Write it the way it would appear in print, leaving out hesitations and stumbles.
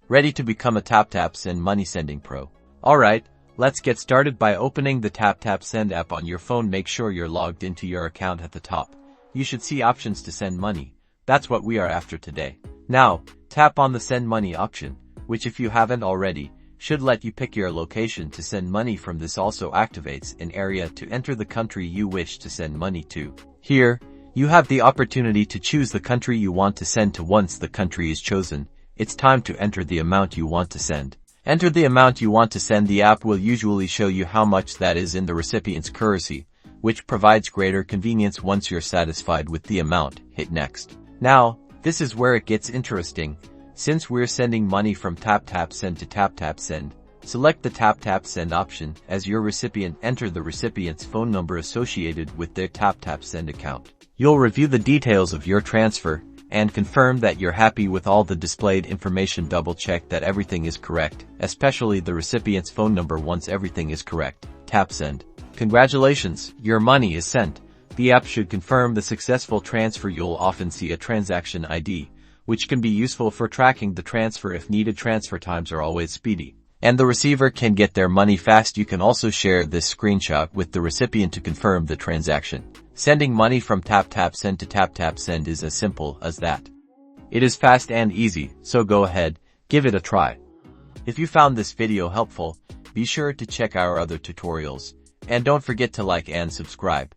Ready to become a Taptap Send money sending pro? Alright, let's get started by opening the Taptap Send app on your phone. Make sure you're logged into your account. At the top, you should see options to send money. That's what we are after today. Now, tap on the Send Money option, which if you haven't already, should let you pick your location to send money from. This also activates an area to enter the country you wish to send money to. Here, you have the opportunity to choose the country you want to send to. Once the country is chosen, it's time to enter the amount you want to send. Enter the amount you want to send. The app will usually show you how much that is in the recipient's currency, which provides greater convenience. Once you're satisfied with the amount, hit Next. Now, this is where it gets interesting. Since we're sending money from Taptap Send to Taptap Send, select the Taptap Send option. As your recipient, enter the recipient's phone number associated with their Taptap Send account. You'll review the details of your transfer and confirm that you're happy with all the displayed information. Double check that everything is correct, especially the recipient's phone number. Once everything is correct, tap Send. Congratulations, your money is sent. The app should confirm the successful transfer. You'll often see a transaction ID, which can be useful for tracking the transfer if needed. Transfer times are always speedy, and the receiver can get their money fast. You can also share this screenshot with the recipient to confirm the transaction. Sending money from Taptap Send to Taptap Send is as simple as that. It is fast and easy, so go ahead, give it a try. If you found this video helpful, be sure to check our other tutorials, and don't forget to like and subscribe.